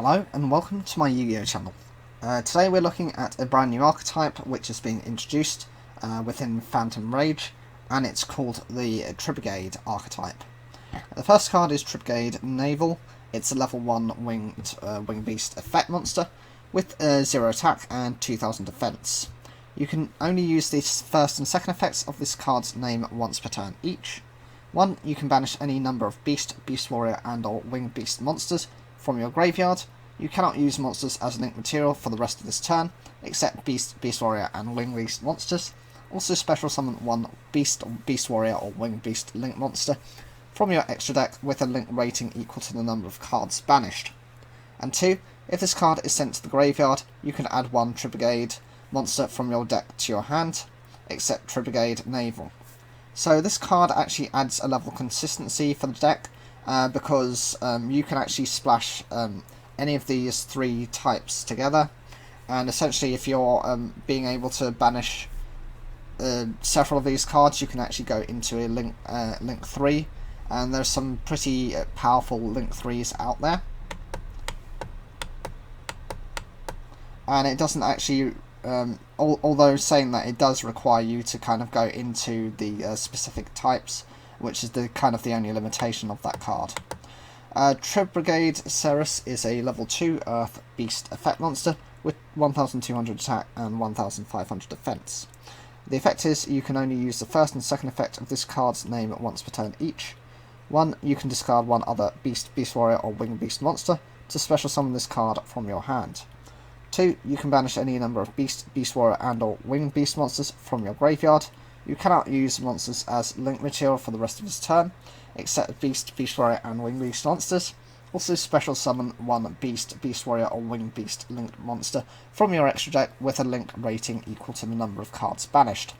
Hello and welcome to my Yu-Gi-Oh channel. Today we're looking at a brand new archetype which has been introduced within Phantom Rage, and it's called the Tripgade archetype. The first card is Tripgade Revolt. It's a level 1 winged beast effect monster with 0 attack and 2000 defense. You can only use the first and second effects of this card's name once per turn each. 1. You can banish any number of beast warrior and or winged beast monsters from your graveyard. You cannot use monsters as link material for the rest of this turn, except beast warrior and winged beast monsters. Also special summon one beast warrior or winged beast link monster from your extra deck with a link rating equal to the number of cards banished. And 2. If this card is sent to the graveyard, you can add one Tribrigrade monster from your deck to your hand, except Triplicate Revolt. So this card actually adds a level of consistency for the deck, because you can actually splash any of these three types together, and essentially if you're being able to banish several of these cards, you can actually go into a link 3, and there's some pretty powerful link 3s out there. And it doesn't actually, although saying that, it does require you to kind of go into the specific types, which is the only limitation of that card. Tribrigrade Ceres is a level 2 Earth Beast effect monster with 1200 attack and 1500 defense. The effect is you can only use the first and second effect of this card's name once per turn each. 1. You can discard one other beast warrior or winged beast monster to special summon this card from your hand. 2. You can banish any number of beast warrior and or winged beast monsters from your graveyard. You cannot use monsters as link material for the rest of this turn, except beast warrior and winged beast monsters. Also special summon one beast warrior or winged beast linked monster from your extra deck with a link rating equal to the number of cards banished.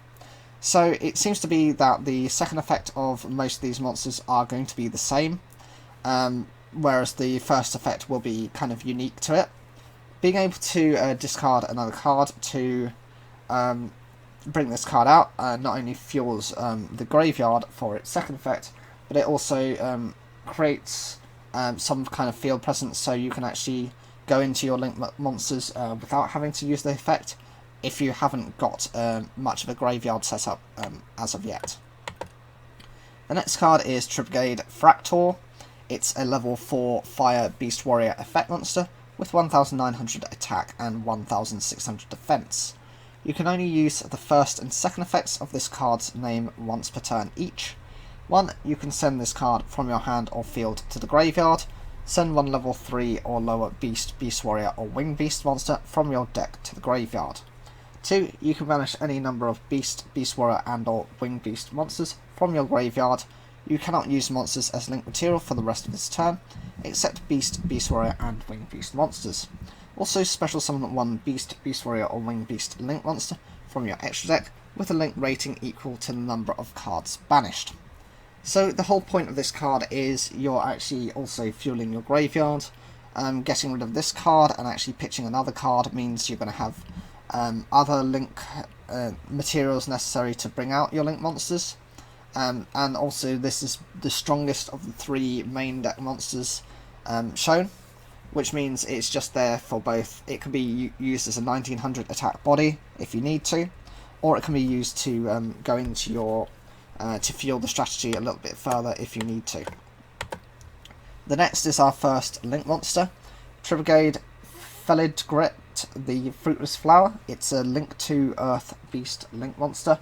So it seems to be that the second effect of most of these monsters are going to be the same, whereas the first effect will be kind of unique to it. Being able to discard another card to bring this card out not only fuels the graveyard for its second effect, but it also creates some kind of field presence, so you can actually go into your link monsters without having to use the effect if you haven't got much of a graveyard set up as of yet. The next card is Tripgade Fractal. It's a level 4 Fire Beast Warrior effect monster with 1900 attack and 1600 defense. You can only use the first and second effects of this card's name once per turn each. 1. You can send this card from your hand or field to the graveyard. Send one level 3 or lower beast warrior or winged beast monster from your deck to the graveyard. 2. You can banish any number of beast warrior and or winged beast monsters from your graveyard. You cannot use monsters as link material for the rest of this turn, except beast warrior and winged beast monsters. Also special summon one beast warrior or winged beast link monster from your extra deck with a link rating equal to the number of cards banished. So the whole point of this card is you're actually also fueling your graveyard. Getting rid of this card and actually pitching another card means you're going to have other link materials necessary to bring out your link monsters. And also this is the strongest of the 3 main deck monsters shown, which means it's just there for both. It can be used as a 1900 attack body if you need to, or it can be used to go into your to fuel the strategy a little bit further if you need to. The next is our first link monster, Tribrigrade Revolt, the Fruitless Flower. It's a link 2 Earth Beast link monster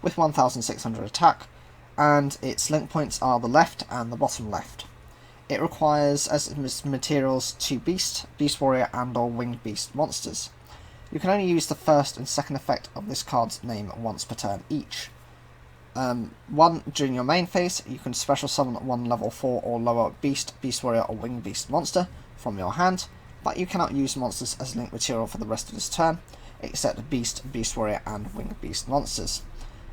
with 1600 attack, and its link points are the left and the bottom left. It requires as its materials 2 beast warrior and or winged beast monsters. You can only use the first and second effect of this card's name once per turn each. 1. During your main phase, you can special summon one level 4 or lower beast warrior or winged beast monster from your hand, but you cannot use monsters as link material for the rest of this turn, except beast warrior and winged beast monsters.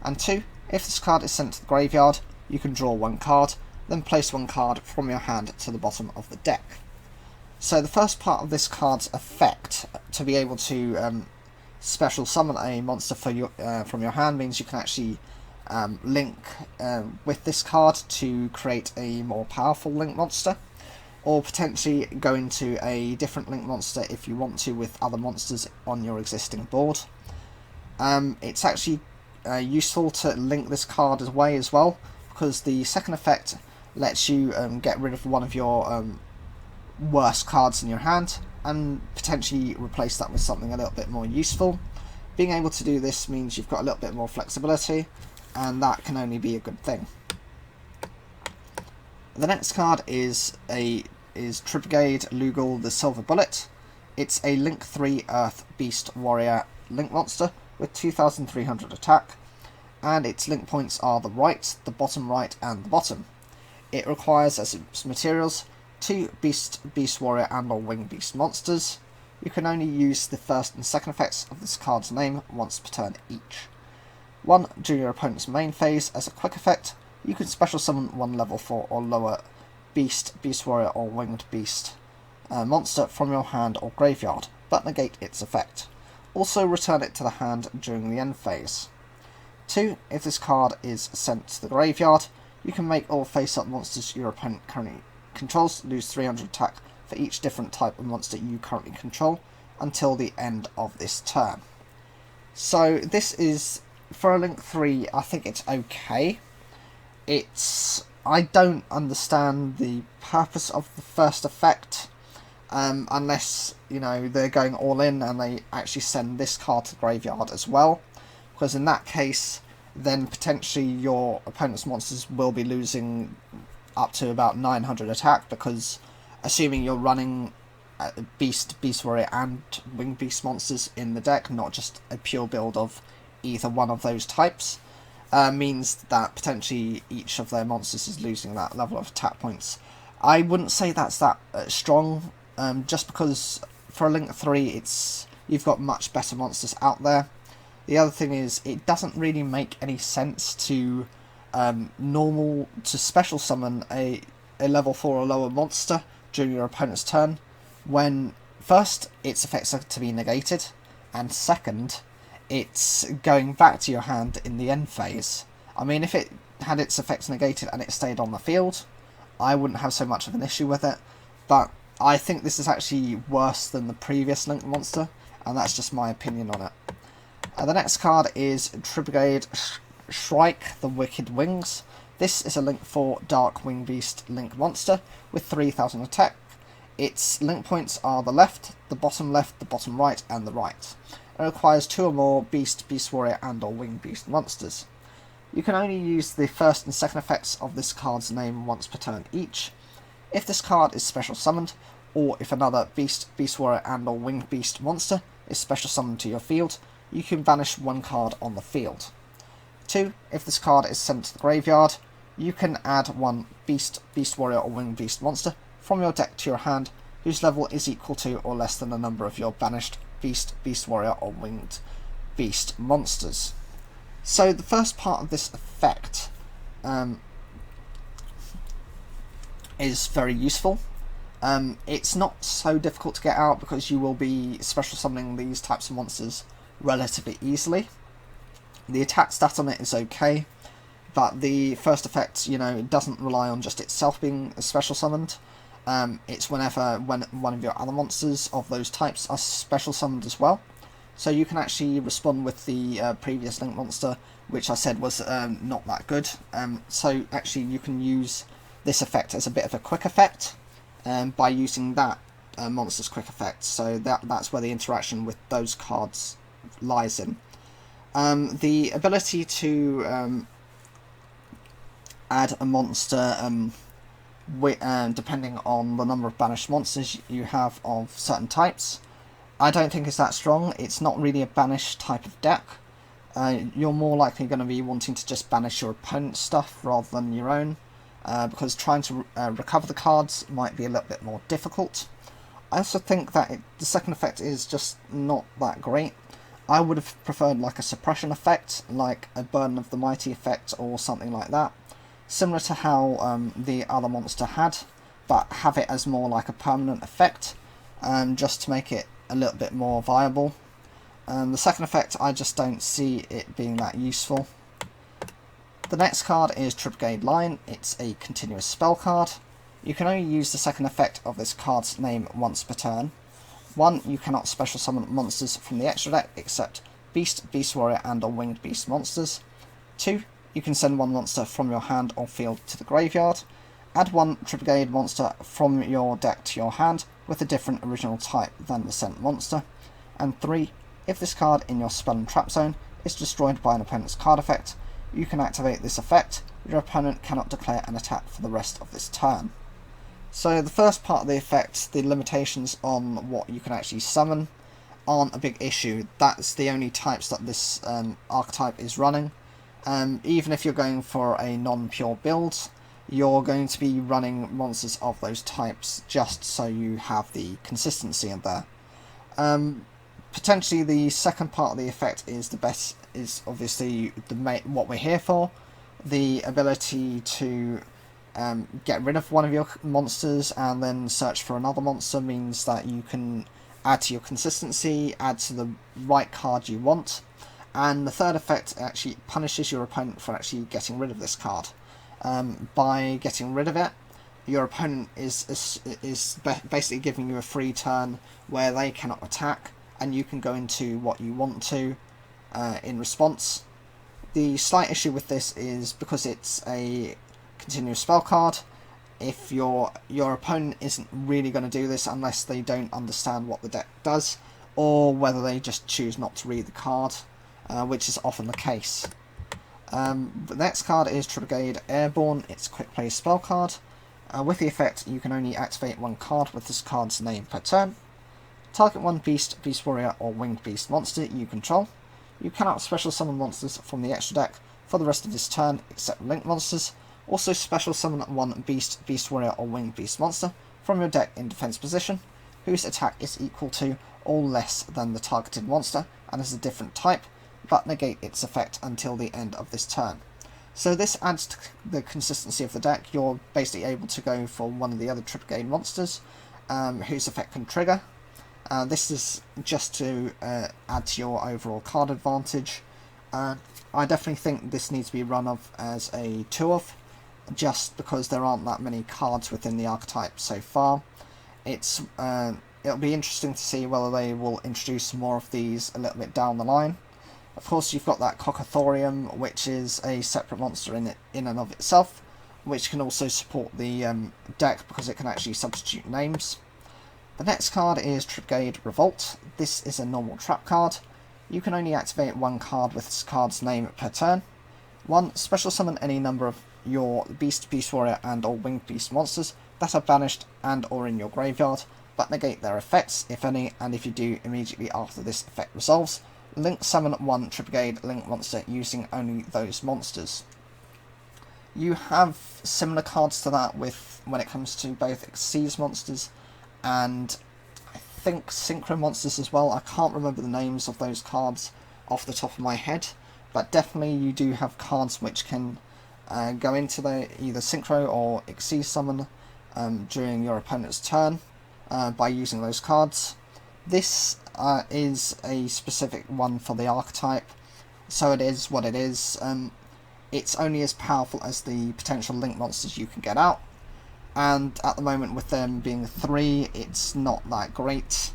And 2. If this card is sent to the graveyard, you can draw one card, then place one card from your hand to the bottom of the deck. So the first part of this card's effect, to be able to special summon a monster from your hand, means you can actually link with this card to create a more powerful link monster. or potentially go into a different link monster if you want to with other monsters on your existing board. It's actually useful to link this card away as well, because the second effect lets you get rid of one of your worst cards in your hand and potentially replace that with something a little bit more useful. Being able to do this means you've got a little bit more flexibility, and that can only be a good thing. The next card is Tripgade Lugol the Silver Bullet. It's a Link 3 Earth Beast Warrior Link monster with 2300 attack, and its link points are the right, the bottom right, and the bottom. It requires as its materials 2 Beast Warrior and or Wing Beast monsters. You can only use the first and second effects of this card's name once per turn each. 1. During your opponent's main phase, as a quick effect, you can special summon one level 4 or lower Beast Warrior or Winged Beast monster from your hand or graveyard, but negate its effect. Also return it to the hand during the end phase. 2. If this card is sent to the graveyard, you can make all face-up monsters your opponent currently controls lose 300 attack for each different type of monster you currently control until the end of this turn. So this is, for a Link 3, I think it's okay. I don't understand the purpose of the first effect, unless, you know, they're going all in and they actually send this card to the graveyard as well, because in that case, then potentially your opponent's monsters will be losing up to about 900 attack, because assuming you're running Beast Warrior and Wing Beast monsters in the deck, not just a pure build of either one of those types, means that potentially each of their monsters is losing that level of attack points. I wouldn't say that's that strong, just because for a Link 3 you've got much better monsters out there. The other thing is, it doesn't really make any sense to special summon a level 4 or lower monster during your opponent's turn, when first, its effects are to be negated, and second, it's going back to your hand in the end phase. I mean, if it had its effects negated and it stayed on the field, I wouldn't have so much of an issue with it, but I think this is actually worse than the previous Link monster, and that's just my opinion on it. The next card is Tribrigrade Shrike the Wicked Wings. This is a Link 4 Dark Wing Beast Link monster with 3000 attack. Its link points are the left, the bottom right, and the right. It requires 2 or more Beast Warrior, and or Wing Beast monsters. You can only use the first and second effects of this card's name once per turn each. If this card is special summoned, or if another Beast Warrior, and or Wing Beast monster is special summoned to your field, you can banish one card on the field. 2. If this card is sent to the graveyard, you can add one Beast Warrior or Wing Beast monster from your deck to your hand, whose level is equal to or less than the number of your banished Beast Warrior or Winged Beast monsters. So the first part of this effect is very useful. It's not so difficult to get out, because you will be special summoning these types of monsters relatively easily. The attack stat on it is okay, but the first effect, it doesn't rely on just itself being special summoned. It's when one of your other monsters of those types are special summoned as well. So you can actually respond with the previous Link monster, which I said was not that good. So actually you can use this effect as a bit of a quick effect by using that monster's quick effect. So that's where the interaction with those cards lies in. The ability to add a monster depending on the number of banished monsters you have of certain types, I don't think is that strong. It's not really a banish type of deck. You're more likely going to be wanting to just banish your opponent's stuff rather than your own, because trying to recover the cards might be a little bit more difficult. I also think that the second effect is just not that great. I would have preferred like a suppression effect, like a Burden of the Mighty effect or something like that, similar to how the other monster had, but have it as more like a permanent effect, just to make it a little bit more viable. The second effect, I just don't see it being that useful. The next card is Tripgade Line. It's a continuous spell card. You can only use the second effect of this card's name once per turn. 1. You cannot special summon monsters from the extra deck except Beast, Beast Warrior and or Winged Beast monsters. 2. You can send one monster from your hand or field to the graveyard. Add one Tripgade monster from your deck to your hand with a different original type than the sent monster. And 3. If this card in your spell and trap zone is destroyed by an opponent's card effect, you can activate this effect. Your opponent cannot declare an attack for the rest of this turn. So the first part of the effect, the limitations on what you can actually summon, aren't a big issue. That's the only types that this archetype is running. Even if you're going for a non-pure build, you're going to be running monsters of those types just so you have the consistency in there. Potentially the second part of the effect is the best, is obviously what we're here for. The ability to get rid of one of your monsters and then search for another monster means that you can add to your consistency, add to the right card you want. And the third effect actually punishes your opponent for actually getting rid of this card. By getting rid of it, your opponent is basically giving you a free turn where they cannot attack, and you can go into what you want to in response. The slight issue with this is because it's a continuous spell card, if your opponent isn't really going to do this unless they don't understand what the deck does, or whether they just choose not to read the card, which is often the case. The next card is Tripgade Airborne. It's a quick play spell card. With the effect, you can only activate one card with this card's name per turn. Target one Beast, Beast Warrior or Winged Beast monster you control. You cannot special summon monsters from the extra deck for the rest of this turn except linked monsters. Also special summon one Beast, Beast Warrior or Winged Beast monster from your deck in defense position, whose attack is equal to or less than the targeted monster and is a different type, but negate its effect until the end of this turn. So this adds to the consistency of the deck. You're basically able to go for one of the other Tripgade monsters whose effect can trigger. This is just to add to your overall card advantage. I definitely think this needs to be run of as a 2-of, just because there aren't that many cards within the archetype so far. It'll be interesting to see whether they will introduce more of these a little bit down the line. Of course, you've got that Cockathorium, which is a separate monster in and of itself, which can also support the deck because it can actually substitute names. The next card is Tripgade Revolt. This is a normal trap card. You can only activate one card with this card's name per turn. 1. Special summon any number of your Beast, Beast Warrior and or Winged Beast monsters that are banished and or in your graveyard, but negate their effects, if any, and if you do, immediately after this effect resolves, link summon one Triplicate link monster using only those monsters. You have similar cards to that when it comes to both Exceeds monsters and I think Synchro monsters as well. I can't remember the names of those cards off the top of my head, but definitely you do have cards which can go into the either Synchro or Exceed summon during your opponent's turn by using those cards. This is a specific one for the archetype, so it is what it is. It's only as powerful as the potential link monsters you can get out, and at the moment with them being 3, it's not that great.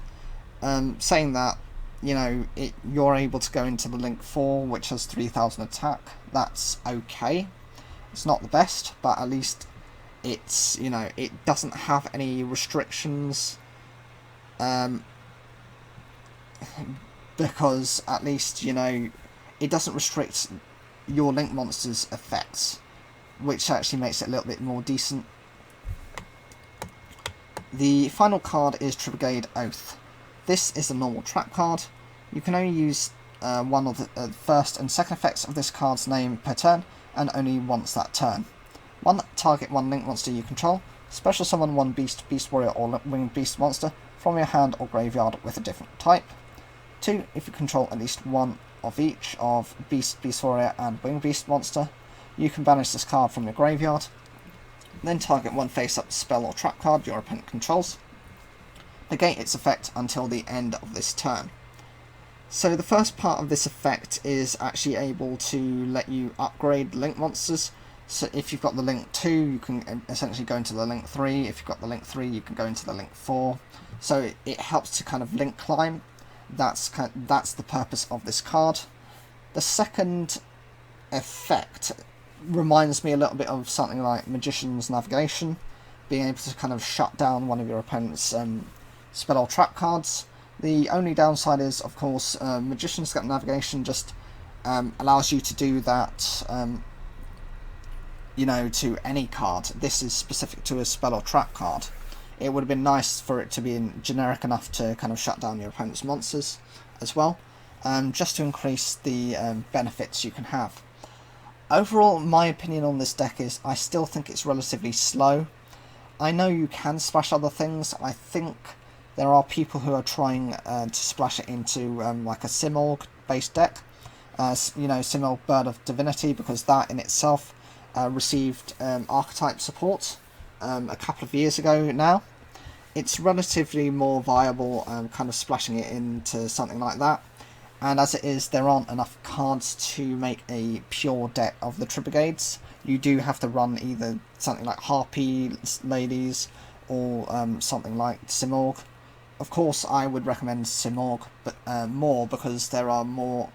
Saying that, you know, you're able to go into the link 4, which has 3000 attack. That's okay. It's not the best, but at least it's, you know, it doesn't have any restrictions. Because at least, you know, it doesn't restrict your link monster's effects, which actually makes it a little bit more decent. The final card is Tribrigrade Oath. This is a normal trap card. You can only use one of the first and second effects of this card's name per turn, and only once that turn. 1. Target one link monster you control. Special summon one Beast, Beast Warrior or Winged Beast monster from your hand or graveyard with a different type. 2. If you control at least one of each of Beast, Beast Warrior and Winged Beast monster, you can banish this card from your graveyard. Then target one face-up spell or trap card your opponent controls. Negate its effect until the end of this turn. So the first part of this effect is actually able to let you upgrade link monsters. So if you've got the link 2, you can essentially go into the link 3. If you've got the link 3, you can go into the link 4. So it helps to kind of link climb. That's the purpose of this card. The second effect reminds me a little bit of something like Magician's Navigation, being able to kind of shut down one of your opponent's spell or trap cards. The only downside is, of course, Magician's Navigation just allows you to do that, you know, to any card. This is specific to a spell or trap card. It would have been nice for it to be generic enough to kind of shut down your opponent's monsters as well, just to increase the benefits you can have. Overall, my opinion on this deck is I still think it's relatively slow. I know you can splash other things. I think there are people who are trying to splash it into like a Simorg based deck, you know, Simorg Bird of Divinity, because that in itself received archetype support a couple of years ago now. It's relatively more viable kind of splashing it into something like that, and as it is, there aren't enough cards to make a pure deck of the Tribrigades. You do have to run either something like Harpy Ladies or something like Simorg. Of course, I would recommend Simorg, but more because there are more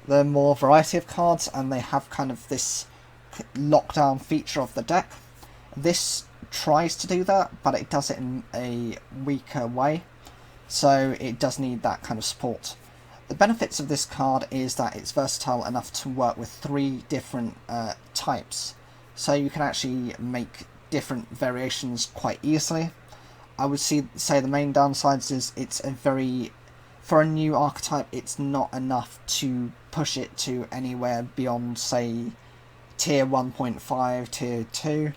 variety of cards, and they have kind of this lockdown feature of the deck. This tries to do that, but it does it in a weaker way, so it does need that kind of support. The benefits of this card is that it's versatile enough to work with 3 different types, so you can actually make different variations quite easily. I would say the main downsides is for a new archetype, it's not enough to push it to anywhere beyond, say, tier 1.5, tier 2.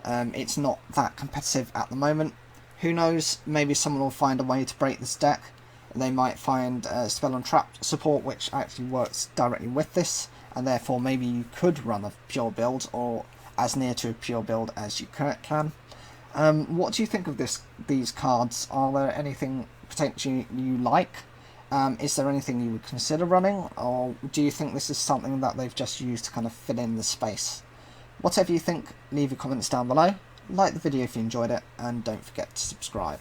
It's not that competitive at the moment. Who knows, maybe someone will find a way to break this deck. They might find spell and trap support which actually works directly with this, and therefore maybe you could run a pure build, or as near to a pure build as you can. What do you think of these cards? Are there anything potentially you like? Is there anything you would consider running, or do you think this is something that they've just used to kind of fill in the space? Whatever you think, leave your comments down below, like the video if you enjoyed it, and don't forget to subscribe.